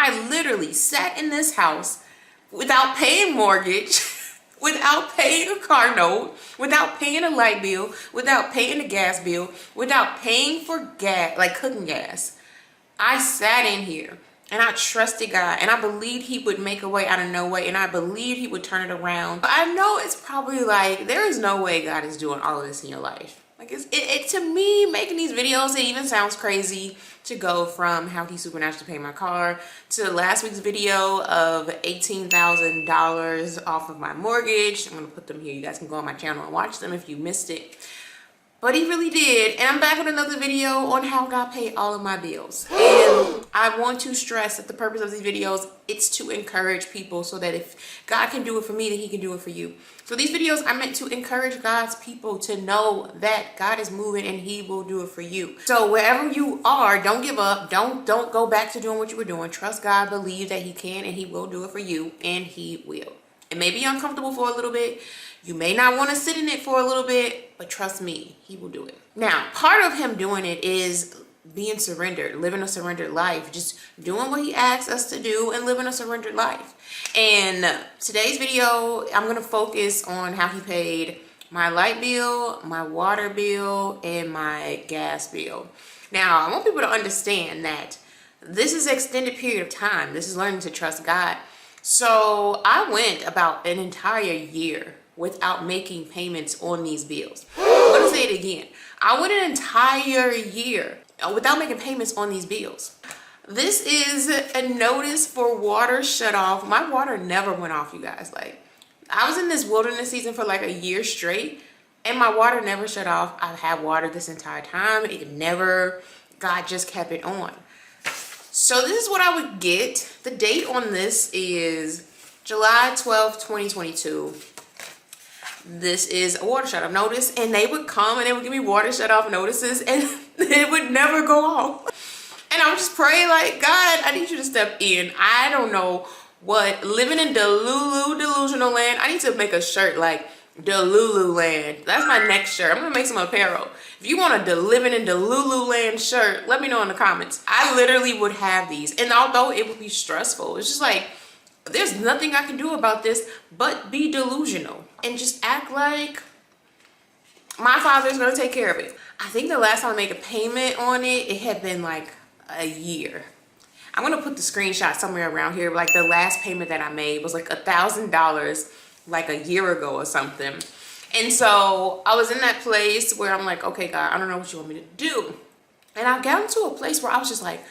I literally sat in this house without paying mortgage, without paying a car note, without paying a light bill, without paying a gas bill, without paying for gas, like cooking gas. I sat in here and I trusted God, and I believed he would make a way out of no way, and I believed he would turn it around. But I know it's probably like, there is no way God is doing all of this in your life. Like, to me, making these videos, it even sounds crazy to go from how he supernaturally paid my car to last week's video of $18,000 off of my mortgage. I'm gonna put them here. You guys can go on my channel and watch them if you missed it. But he really did. And I'm back with another video on how God paid all of my bills. And I want to stress that the purpose of these videos, it's to encourage people so that if God can do it for me, then he can do it for you. So these videos are meant to encourage God's people to know that God is moving and he will do it for you. So wherever you are, don't give up. Don't go back to doing what you were doing. Trust God, believe that he can and he will do it for you, and he will. It may be uncomfortable for a little bit. You may not want to sit in it for a little bit, but trust me, he will do it. Now, part of him doing it is being surrendered, living a surrendered life, just doing what he asks us to do and living a surrendered life. And today's video, I'm going to focus on how he paid my light bill, my water bill, and my gas bill. Now, I want people to understand that this is an extended period of time. This is learning to trust God. So I went about an entire year without making payments on these bills. I'm gonna say it again. I went an entire year without making payments on these bills. This is a notice for water shut off. My water never went off, you guys. Like, I was in this wilderness season for like a year straight and my water never shut off. I've had water this entire time. It never, God just kept it on. So this is what I would get. The date on this is July 12th, 2022. This is a water shut off notice, and they would come and they would give me water shut off notices and it would never go off. And I would just pray like, God, I need you to step in. I don't know what, living in Delulu, delusional land. I need to make a shirt like Delulu land. That's my next shirt. I'm gonna make some apparel. If you want a living in Delulu land shirt, let me know in the comments. I literally would have these, and although it would be stressful, it's just like, there's nothing I can do about this but be delusional and just act like my father's gonna take care of it. I think the last time I made a payment on it, it had been like a year. I'm gonna put the screenshot somewhere around here. Like, the last payment that I made was like $1,000 like a year ago or something. And so I was in that place where I'm like, okay, God, I don't know what you want me to do. And I got into a place where I was just like,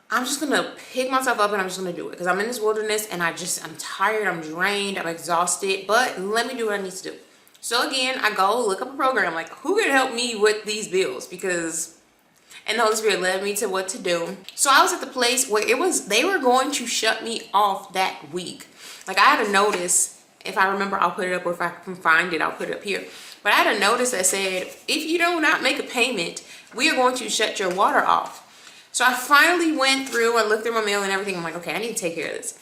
I'm just gonna pick myself up and I'm just gonna do it, because I'm in this wilderness and I'm tired, I'm drained, I'm exhausted, but let me do what I need to do. So again, I go look up a program like, who can help me with these bills? Because, and the Holy Spirit led me to what to do. So I was at the place where they were going to shut me off that week. Like, I had a notice, if I remember, I'll put it up, or if I can find it, I'll put it up here. But I had a notice that said, if you do not make a payment, we are going to shut your water off. So I finally went through and looked through my mail and everything. I'm like, okay, I need to take care of this.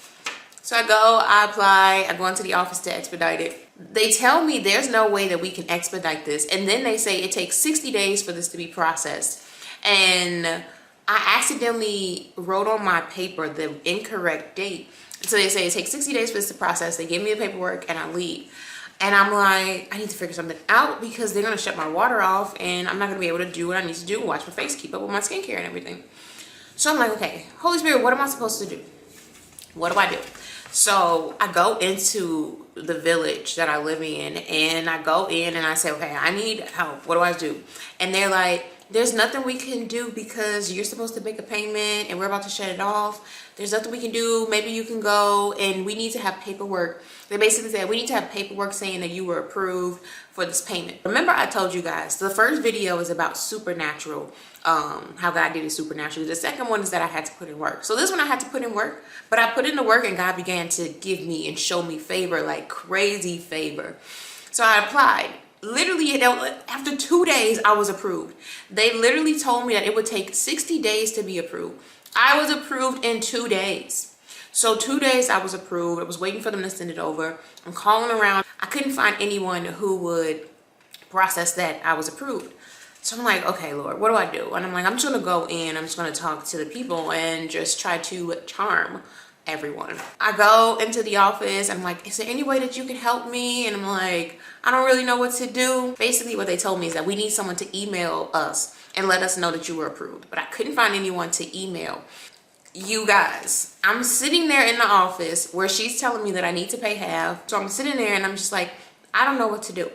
So I go, I apply, I go into the office to expedite it. They tell me there's no way that we can expedite this. And then they say it takes 60 days for this to be processed. And I accidentally wrote on my paper the incorrect date. So they say it takes 60 days for this to process. They give me the paperwork and I leave. And I'm like, I need to figure something out, because they're going to shut my water off and I'm not going to be able to do what I need to do, watch my face, keep up with my skincare and everything. So I'm like, okay, Holy Spirit, what am I supposed to do? What do I do? So I go into the village that I live in, and I go in and I say, okay, I need help. What do I do? And they're like, there's nothing we can do because you're supposed to make a payment and we're about to shut it off. There's nothing we can do. Maybe you can go, and we need to have paperwork. They basically said, we need to have paperwork saying that you were approved for this payment. Remember, I told you guys, the first video is about supernatural, how God did it supernaturally. The second one is that I had to put in work. So this one I had to put in work, but I put in the work and God began to give me and show me favor, like crazy favor. So I applied. Literally, after 2 days, I was approved. They literally told me that it would take 60 days to be approved. I was approved in 2 days. So 2 days I was approved. I was waiting for them to send it over. I'm calling around. I couldn't find anyone who would process that I was approved. So I'm like, okay, Lord, what do I do? And I'm like, I'm just gonna go in, I'm just gonna talk to the people and just try to charm everyone. I go into the office, I'm like, is there any way that you can help me? And I'm like, I don't really know what to do. Basically what they told me is that we need someone to email us and let us know that you were approved. But I couldn't find anyone to email. You guys, I'm sitting there in the office where she's telling me that I need to pay half. So I'm sitting there and I'm just like, I don't know what to do.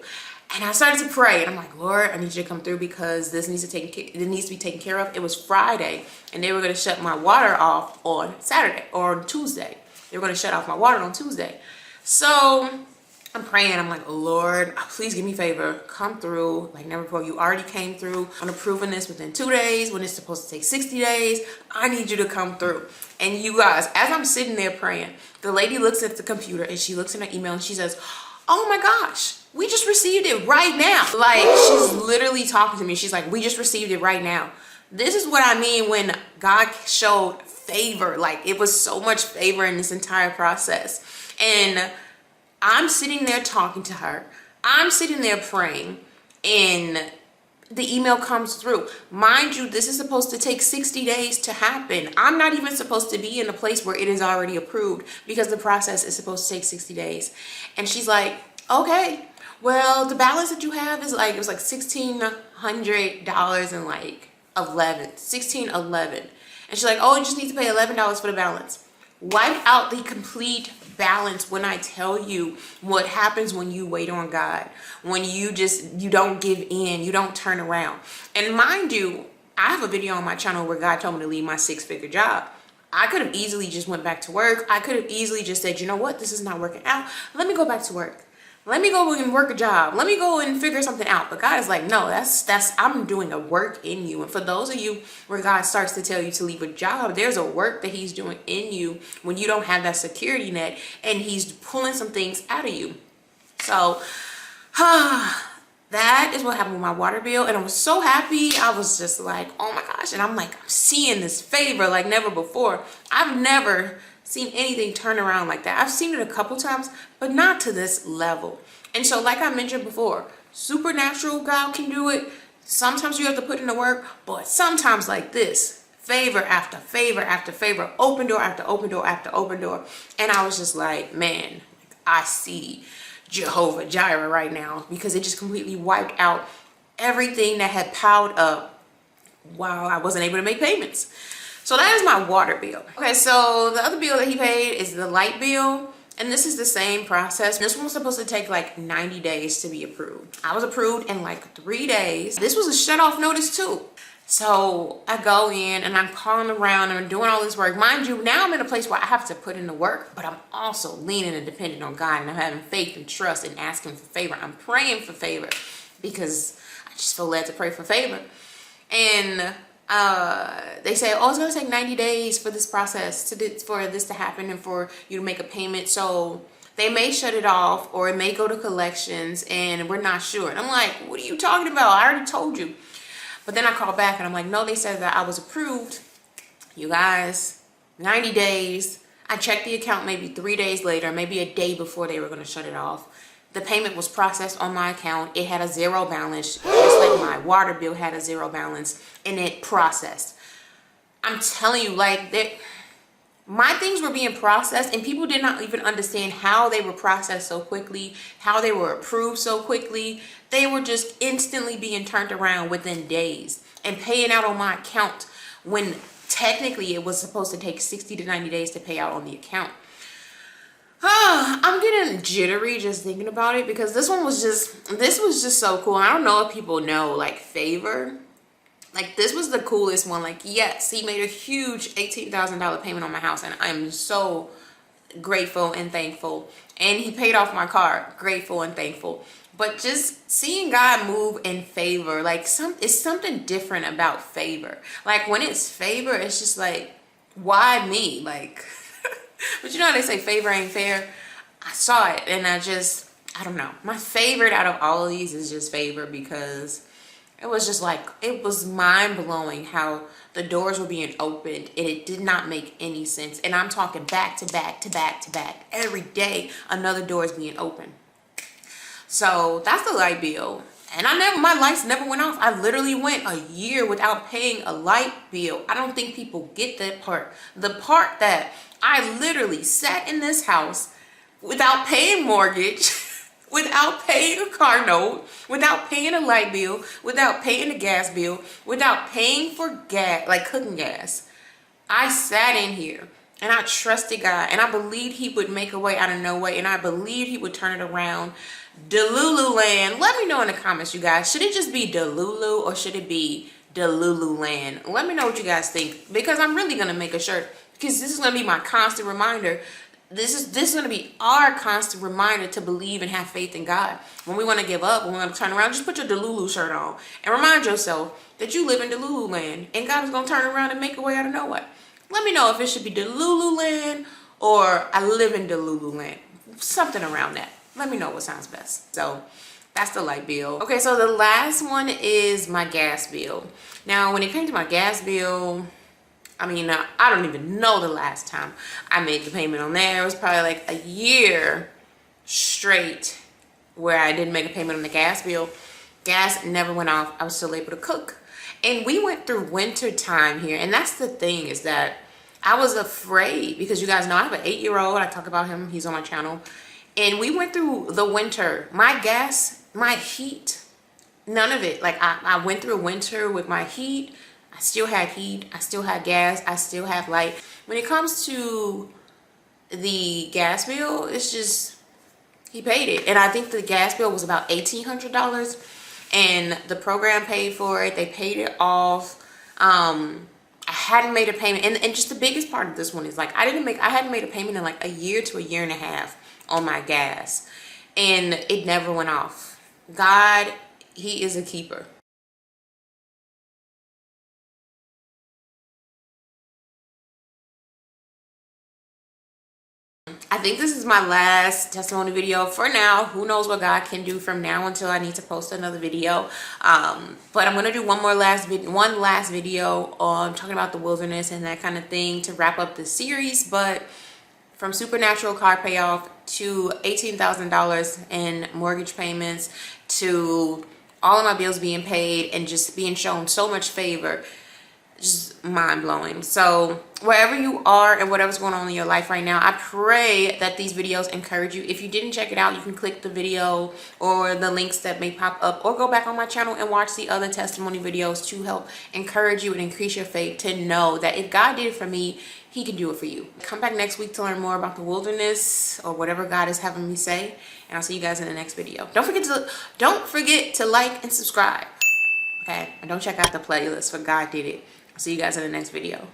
And I started to pray, and I'm like, Lord, I need you to come through because this needs to be taken care of. It was Friday, and they were going to shut my water off on Saturday or on Tuesday. They were going to shut off my water on Tuesday. So I'm praying. I'm like, Lord, please give me favor. Come through like never before. You already came through on approving this within 2 days when it's supposed to take 60 days. I need you to come through. And you guys, as I'm sitting there praying, the lady looks at the computer and she looks in her email and she says, oh my gosh, we just received it right now. Like, she's literally talking to me. She's like, we just received it right now. This is what I mean when God showed favor. Like, it was so much favor in this entire process. And I'm sitting there talking to her. I'm sitting there praying, and the email comes through. Mind you, this is supposed to take 60 days to happen. I'm not even supposed to be in a place where it is already approved because the process is supposed to take 60 days. And she's like, okay, well, the balance that you have is like, it was like $1,600 and like 1611. And she's like, oh, you just need to pay $11 for the balance. Wipe out the complete balance when I tell you what happens when you wait on God, when you don't give in, you don't turn around. And mind you, I have a video on my channel where God told me to leave my 6-figure job. I could have easily just went back to work. I could have easily just said, you know what, this is not working out. Let me go back to work. Let me go and work a job. Let me go and figure something out. But God is like, no, I'm doing a work in you. And for those of you where God starts to tell you to leave a job, there's a work that he's doing in you when you don't have that security net, and he's pulling some things out of you. So that is what happened with my water bill. And I was so happy. I was just like, oh my gosh. And I'm like, I'm seeing this favor like never before. I've never seen anything turn around like that. I've seen it a couple times, but not to this level. And so like I mentioned before, supernatural God can do it. Sometimes you have to put in the work, but sometimes like this, favor after favor after favor, open door after open door after open door. And I was just like, man, I see Jehovah Jireh right now, because it just completely wiped out everything that had piled up while I wasn't able to make payments. So that is my water bill. Okay, so the other bill that he paid is the light bill. And this is the same process. This one was supposed to take like 90 days to be approved. I was approved in like 3 days. This was a shut off notice too. So I go in and I'm calling around and I'm doing all this work. Mind you, now I'm in a place where I have to put in the work, but I'm also leaning and depending on God, and I'm having faith and trust and asking for favor. I'm praying for favor because I just feel led to pray for favor. And they say, oh, it's going to take 90 days for this process for this to happen and for you to make a payment. So they may shut it off, or it may go to collections, and we're not sure. And I'm like, what are you talking about? I already told you. But then I call back and I'm like, no, they said that I was approved. You guys, 90 days. I checked the account maybe 3 days later, maybe a day before they were going to shut it off. The payment was processed on my account. It had a zero balance, just like my water bill had a zero balance, and it processed. I'm telling you, like, my things were being processed, and people did not even understand how they were processed so quickly, how they were approved so quickly. They were just instantly being turned around within days and paying out on my account when technically it was supposed to take 60 to 90 days to pay out on the account. I'm getting jittery just thinking about it, because this was just so cool. I don't know if people know, like, favor. Like, this was the coolest one. Like, yes, he made a huge $18,000 payment on my house, and I'm so grateful and thankful. And he paid off my car, grateful and thankful. But just seeing God move in favor, like, it's something different about favor. Like, when it's favor, it's just like, why me? Like, but you know how they say favor ain't fair? I saw it, and I don't know. My favorite out of all of these is just favor, because it was just like, it was mind-blowing how the doors were being opened, and it did not make any sense. And I'm talking back to back to back to back. Every day, another door is being opened. So that's the light bill. And my lights never went off. I literally went a year without paying a light bill. I don't think people get that part. The part that I literally sat in this house without paying mortgage, without paying a car note, without paying a light bill, without paying a gas bill, without paying for gas, like cooking gas. I sat in here and I trusted God, and I believed he would make a way out of no way, and I believed he would turn it around. Delulu land. Let me know in the comments, you guys. Should it just be Delulu or should it be Delulu land? Let me know what you guys think, because I'm really gonna make a shirt, because this is gonna be my constant reminder. This is gonna be our constant reminder to believe and have faith in God. When we want to give up, when we want to turn around, just put your Delulu shirt on and remind yourself that you live in Delulu land, and God is gonna turn around and make a way out of no way. Let me know if it should be Delulu land or I live in Delulu land. Something around that. Let me know what sounds best. So that's the light bill. Okay, so the last one is my gas bill. Now, when it came to my gas bill, I mean, I don't even know the last time I made the payment on there. It was probably like a year straight where I didn't make a payment on the gas bill. Gas never went off. I was still able to cook. And we went through winter time here. And that's the thing, is that I was afraid, because you guys know I have an 8-year-old. I talk about him. He's on my channel. And we went through the winter. My gas, my heat, none of it. Like I went through a winter with my heat. I still had heat. I still had gas. I still have light. When it comes to the gas bill, it's just, he paid it. And I think the gas bill was about $1,800. And the program paid for it. They paid it off. I hadn't made a payment. And just the biggest part of this one is, like, I hadn't made a payment in like a year to a year and a half on my gas, and it never went off. God, he is a keeper. I think this is my last testimony video for now. Who knows what God can do from now until I need to post another video. But I'm gonna do one last video on talking about the wilderness and that kind of thing to wrap up the series. But from supernatural car payoff to $18,000 in mortgage payments to all of my bills being paid and just being shown so much favor, just mind-blowing. So wherever you are and whatever's going on in your life right now, I pray that these videos encourage you. If you didn't check it out, you can click the video or the links that may pop up, or go back on my channel and watch the other testimony videos to help encourage you and increase your faith, to know that if God did it for me, he can do it for you. Come back next week to learn more about the wilderness or whatever God is having me say, and I'll see you guys in the next video. Don't forget to like and subscribe. Okay, and don't check out the playlist for God Did It. I'll see you guys in the next video.